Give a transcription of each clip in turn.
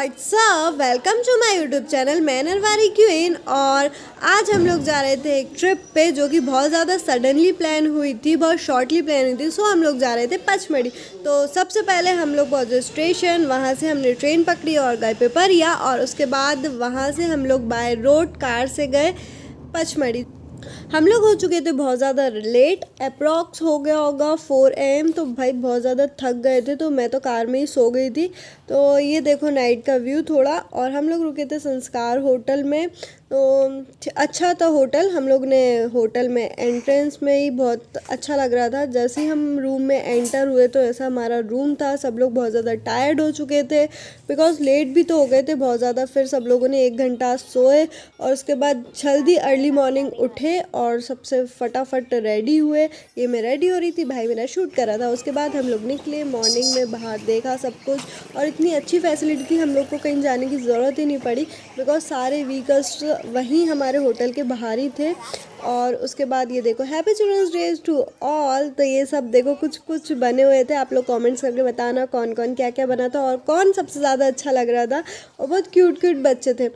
WhatsApp, welcome to my YouTube channel मैं नरवारी queen. और आज हम लोग जा रहे थे एक ट्रिप पे जो कि बहुत ज़्यादा सडनली प्लान हुई थी, बहुत शॉर्टली प्लान हुई थी। सो हम लोग जा रहे थे पचमढ़ी। तो सबसे पहले हम लोग पहुँचे स्टेशन, वहाँ से हमने ट्रेन पकड़ी और गए पिपरिया, और उसके बाद वहाँ से हम लोग बाय रोड कार से गए पचमढ़ी। हम लोग हो चुके थे बहुत ज़्यादा लेट, अप्रॉक्स हो गया होगा 4 AM। तो भाई बहुत ज़्यादा थक गए थे, तो मैं तो कार में ही सो गई थी। तो ये देखो नाइट का व्यू थोड़ा। और हम लोग रुके थे संस्कार होटल में, तो अच्छा था होटल। हम लोग ने होटल में एंट्रेंस में ही बहुत अच्छा लग रहा था। जैसे ही हम रूम में एंटर हुए तो ऐसा हमारा रूम था। सब लोग बहुत ज़्यादा टायर्ड हो चुके थे बिकॉज लेट भी तो हो गए थे बहुत ज़्यादा। फिर सब लोगों ने 1 घंटा सोए और उसके बाद जल्दी अर्ली मॉर्निंग उठे और सबसे फटाफट रेडी हुए। ये मैं रेडी हो रही थी, भाई मेरा शूट कर रहा था। उसके बाद हम लोग निकले, मॉर्निंग में बाहर देखा सब कुछ, और इतनी अच्छी फैसिलिटी थी, हम लोग को कहीं जाने की ज़रूरत ही नहीं पड़ी बिकॉज सारे व्हीकल्स वहीं हमारे होटल के बाहर ही थे। और उसके बाद ये देखो happy children's day to all. तो ये सब देखो कुछ कुछ बने हुए थे। आप लोग कमेंट्स करके बताना कौन कौन क्या क्या बना था और कौन सबसे ज़्यादा अच्छा लग रहा था। और बहुत क्यूट क्यूट बच्चे थे।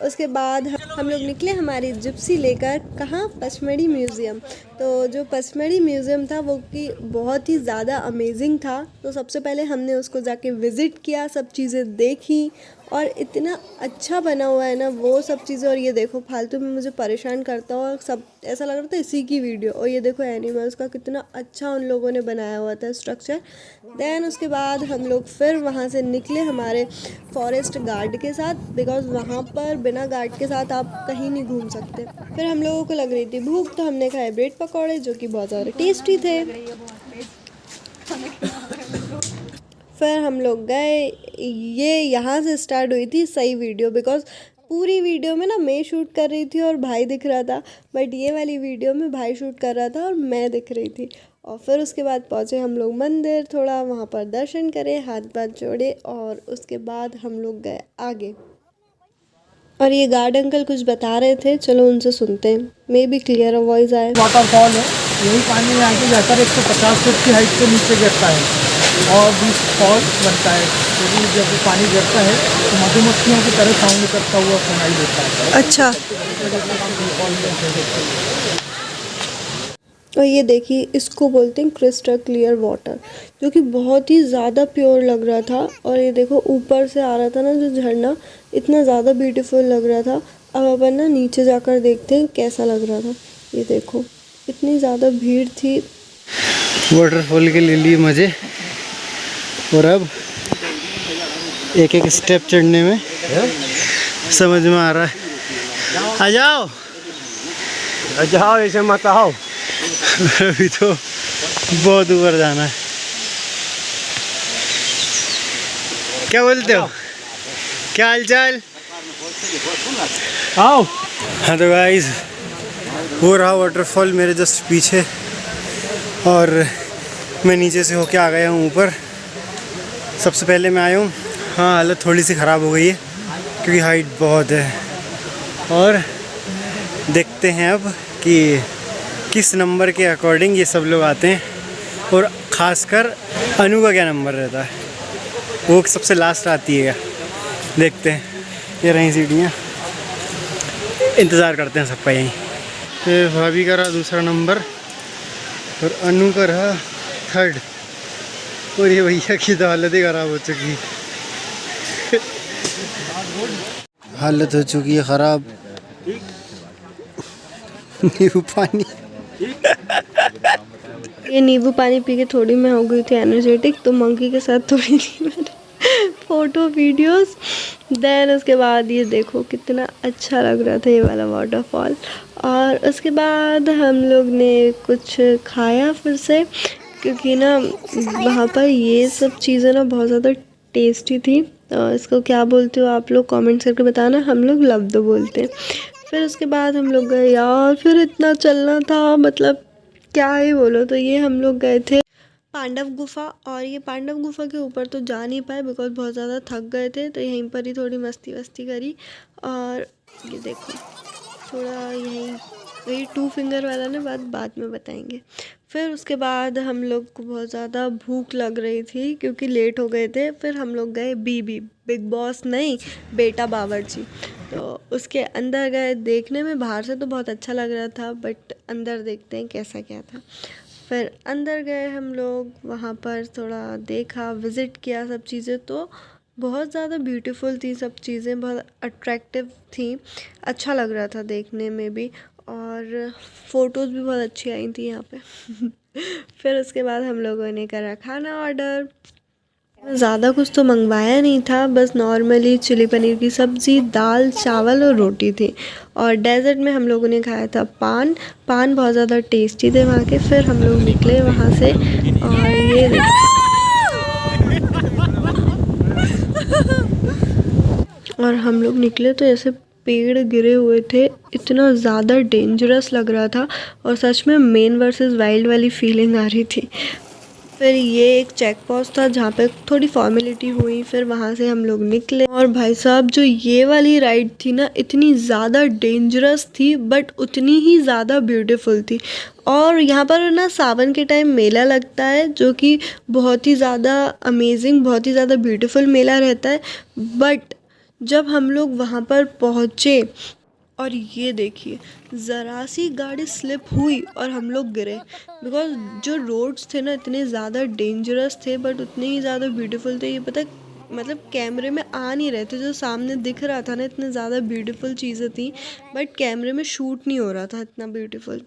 उसके बाद हम लोग निकले हमारी जिप्सी लेकर, कहाँ, पचमढ़ी म्यूज़ियम। तो जो पचमढ़ी म्यूज़ियम था वो कि बहुत ही ज़्यादा अमेजिंग था। तो सबसे पहले हमने उसको जाके विज़िट किया, सब चीज़ें देखी, और इतना अच्छा बना हुआ है ना वो सब चीज़ें। और ये देखो फालतू में मुझे परेशान करता हुआ सब, ऐसा लग रहा था इसी की वीडियो। और ये देखो एनिमल्स का कितना अच्छा उन लोगों ने बनाया हुआ था स्ट्रक्चर। देन उसके बाद हम लोग फिर वहाँ से निकले हमारे फॉरेस्ट गार्ड के साथ, बिकॉज वहाँ पर बिना गार्ड के साथ आप कहीं नहीं घूम सकते। फिर हम लोगों को लग रही थी भूख, तो हमने खाए ब्रेड पकौड़े जो कि बहुत ज़्यादा टेस्टी थे। फिर हम लोग गए। ये यहाँ से स्टार्ट हुई थी सही वीडियो, बिकॉज पूरी वीडियो में ना मैं शूट कर रही थी और भाई दिख रहा था, बट ये वाली वीडियो में भाई शूट कर रहा था और मैं दिख रही थी। और फिर उसके बाद पहुँचे हम लोग मंदिर, थोड़ा वहाँ पर दर्शन करे, हाथ पाथ जोड़े, और उसके बाद हम लोग गए आगे। और ये गार्ड अंकल कुछ बता रहे थे, चलो उनसे सुनते हैं, मे बी क्लियर वॉइस आए। वाटरफॉल है, यही पानी में आगे जाकर 150 फीट की हाइट से नीचे गिरता है और बीच फॉल बनता है। क्योंकि तो जब पानी गिरता है तो मधुमक्खियों की तरह साउंड करता हुआ सुनाई देता है। अच्छा। और ये देखिए इसको बोलते हैं क्रिस्टल क्लियर वाटर, जो कि बहुत ही ज़्यादा प्योर लग रहा था। और ये देखो ऊपर से आ रहा था ना जो झरना, इतना ज़्यादा ब्यूटीफुल लग रहा था। अब अपन ना नीचे जाकर देखते हैं कैसा लग रहा था। ये देखो इतनी ज़्यादा भीड़ थी। वाटरफॉल के लिए मज़े, और अब एक एक स्टेप चढ़ने में समझ में आ रहा है। आ जाओ आ जाओ, ऐसे मत आओ। अभी तो बहुत ऊपर जाना है। क्या बोलते हो, क्या हाल चाल? आओ। हाँ तो गाइस, वो रहा वाटरफॉल मेरे जस्ट पीछे, और मैं नीचे से होके आ गया हूँ ऊपर। सबसे पहले मैं आया हूँ। हाँ, हालत थोड़ी सी ख़राब हो गई है क्योंकि हाइट बहुत है। और देखते हैं अब कि किस नंबर के अकॉर्डिंग ये सब लोग आते हैं, और ख़ासकर अनु का क्या नंबर रहता है, वो सबसे लास्ट आती है। देखते हैं, ये रही सीढ़ियाँ, इंतज़ार करते हैं सबका यहीं। ये भाभी का रहा दूसरा नंबर और अनु का रहा 3rd, और ये भैया की तो हालत ही ख़राब हो चुकी है। हालत हो चुकी है ख़राब। नींबू पानी ये नींबू पानी पी के थोड़ी मैं हो गई थी एनर्जेटिक, तो मंकी के साथ थोड़ी थी मैंने फ़ोटो वीडियोस। देन उसके बाद ये देखो कितना अच्छा लग रहा था ये वाला वाटरफॉल। और उसके बाद हम लोग ने कुछ खाया फिर से, क्योंकि ना वहाँ पर ये सब चीज़ें ना बहुत ज़्यादा टेस्टी थी। इसको क्या बोलते हो आप लोग कमेंट्स करके बताना, हम लोग लब्दो बोलते हैं। फिर उसके बाद हम लोग गए, यार फिर इतना चलना था, मतलब क्या ही बोलो। तो ये हम लोग गए थे पांडव गुफा, और ये पांडव गुफा के ऊपर तो जा नहीं पाए बिकॉज बहुत ज़्यादा थक गए थे, तो यहीं पर ही थोड़ी मस्ती वस्ती करी। और ये देखो थोड़ा यहीं ये 2 फिंगर वाला ना बाद में बताएंगे। फिर उसके बाद हम लोग को बहुत ज़्यादा भूख लग रही थी क्योंकि लेट हो गए थे। फिर हम लोग गए बिग बॉस नहीं, बेटा बावर्ची। तो उसके अंदर गए। देखने में बाहर से तो बहुत अच्छा लग रहा था, बट अंदर देखते हैं कैसा क्या था। फिर अंदर गए हम लोग, वहाँ पर थोड़ा देखा, विज़िट किया सब चीज़ें। तो बहुत ज़्यादा ब्यूटीफुल थी सब चीज़ें, बहुत अट्रैक्टिव थी, अच्छा लग रहा था देखने में भी, और फ़ोटोज़ भी बहुत अच्छी आई थी यहाँ पे। फिर उसके बाद हम लोगों ने करा खाना ऑर्डर। ज़्यादा कुछ तो मंगवाया नहीं था, बस नॉर्मली चिली पनीर की सब्ज़ी, दाल, चावल और रोटी थी। और डेज़र्ट में हम लोगों ने खाया था पान बहुत ज़्यादा टेस्टी थे वहाँ के। फिर हम लोग निकले वहाँ से, और ये और हम लोग निकले तो ऐसे पेड़ गिरे हुए थे, इतना ज़्यादा डेंजरस लग रहा था, और सच में मैन वर्सेस वाइल्ड वाली फीलिंग आ रही थी। फिर ये एक चेक पोस्ट था जहाँ पे थोड़ी फॉर्मेलिटी हुई। फिर वहाँ से हम लोग निकले, और भाई साहब जो ये वाली राइड थी ना, इतनी ज़्यादा डेंजरस थी बट उतनी ही ज़्यादा ब्यूटीफुल थी। और यहाँ पर ना सावन के टाइम मेला लगता है, जो कि बहुत ही ज़्यादा अमेजिंग, बहुत ही ज़्यादा ब्यूटीफुल मेला रहता है। बट जब हम लोग वहाँ पर पहुँचे, और ये देखिए ज़रा सी गाड़ी स्लिप हुई और हम लोग गिरे। बिकॉज जो रोड्स थे ना इतने ज़्यादा डेंजरस थे, बट उतने ही ज़्यादा ब्यूटीफुल थे। ये पता मतलब कैमरे में आ नहीं रहे थे, जो सामने दिख रहा था ना इतने ज़्यादा ब्यूटीफुल चीज़ें थी, बट कैमरे में शूट नहीं हो रहा था इतना ब्यूटीफुल।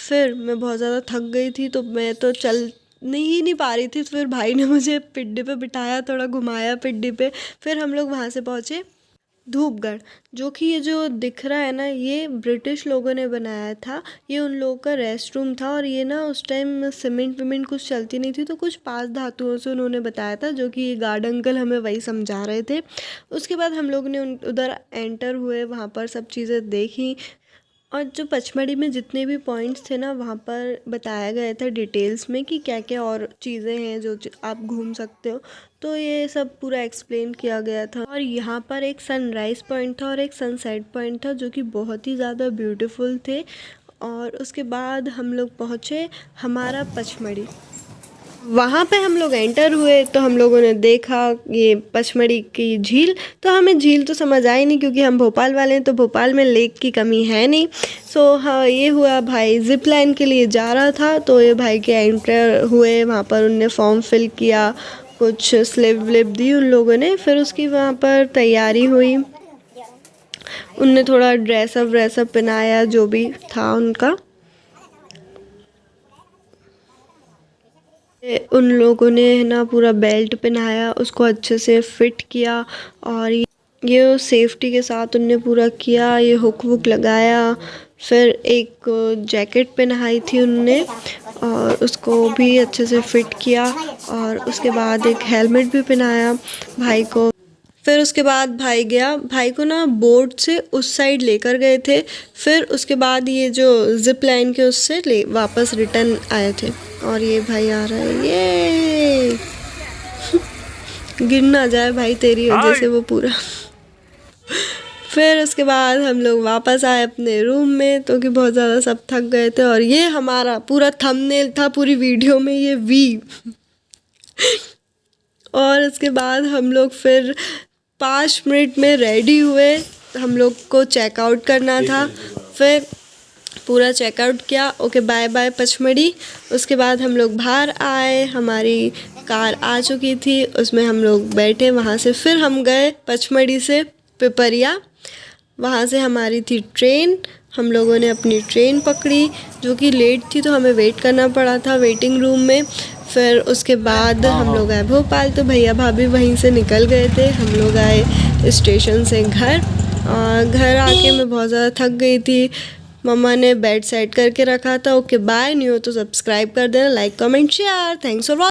फिर मैं बहुत ज़्यादा थक गई थी, तो मैं तो चल नहीं पा रही थी। फिर भाई ने मुझे पिड्डे पे बिठाया, थोड़ा घुमाया पिड्डे पे। फिर हम लोग वहाँ से पहुँचे धूपगढ़, जो कि ये जो दिख रहा है ना, ये ब्रिटिश लोगों ने बनाया था। ये उन लोगों का रेस्ट रूम था, और ये ना उस टाइम सीमेंट विमेंट कुछ चलती नहीं थी, तो कुछ 5 धातुओं से उन्होंने बताया था, जो कि ये गार्ड अंकल हमें वही समझा रहे थे। उसके बाद हम लोग ने उधर एंटर हुए, वहाँ पर सब चीज़ें देखी। और जो पचमढ़ी में जितने भी पॉइंट्स थे ना, वहाँ पर बताया गया था डिटेल्स में कि क्या क्या और चीज़ें हैं जो आप घूम सकते हो। तो ये सब पूरा एक्सप्लेन किया गया था। और यहाँ पर एक सनराइज़ पॉइंट था और एक सनसेट पॉइंट था, जो कि बहुत ही ज़्यादा ब्यूटीफुल थे। और उसके बाद हम लोग पहुँचे हमारा पचमढ़ी। वहाँ पे हम लोग एंटर हुए, तो हम लोगों ने देखा ये पचमढ़ी की झील। तो हमें झील तो समझ आई नहीं, क्योंकि हम भोपाल वाले हैं, तो भोपाल में लेक की कमी है नहीं। सो हाँ, ये हुआ भाई जिप लाइन के लिए जा रहा था, तो ये भाई के एंटर हुए। वहाँ पर उनने फॉर्म फिल किया, कुछ स्लिप विलिप दी उन लोगों ने। फिर उसकी वहाँ पर तैयारी हुई, उनने थोड़ा ड्रेसअप व्रेसअप पहनाया, जो भी था उनका। उन लोगों ने ना पूरा बेल्ट पहनाया, उसको अच्छे से फिट किया, और ये सेफ्टी के साथ उनने पूरा किया। ये हुक वुक लगाया, फिर एक जैकेट पहनाई थी उनने, और उसको भी अच्छे से फिट किया। और उसके बाद एक हेलमेट भी पहनाया भाई को। फिर उसके बाद भाई गया, भाई को ना बोट से उस साइड लेकर गए थे। फिर उसके बाद ये जो जिप लाइन के उससे वापस रिटर्न आए थे। और ये भाई आ रहा है, ये गिर ना जाए भाई तेरी वजह से वो पूरा। फिर उसके बाद हम लोग वापस आए अपने रूम में, तो कि बहुत ज़्यादा सब थक गए थे। और ये हमारा पूरा थंबनेल था पूरी वीडियो में, ये वी। और उसके बाद हम लोग फिर 5 मिनट में रेडी हुए, हम लोग को चेकआउट करना था। फिर पूरा चेकआउट किया, ओके बाय बाय पचमढ़ी। उसके बाद हम लोग बाहर आए, हमारी कार आ चुकी थी, उसमें हम लोग बैठे। वहाँ से फिर हम गए पचमढ़ी से पिपरिया, वहाँ से हमारी थी ट्रेन। हम लोगों ने अपनी ट्रेन पकड़ी, जो कि लेट थी, तो हमें वेट करना पड़ा था वेटिंग रूम में। फिर उसके बाद हम लोग आए भोपाल, तो भैया भाभी वहीं से निकल गए थे। हम लोग आए स्टेशन से घर, और घर आके मैं बहुत ज़्यादा थक गई थी। मम्मा ने बेड सेट करके रखा था। ओके बाय, न्यू हो तो सब्सक्राइब कर देना, like comment share. Thanks for watching.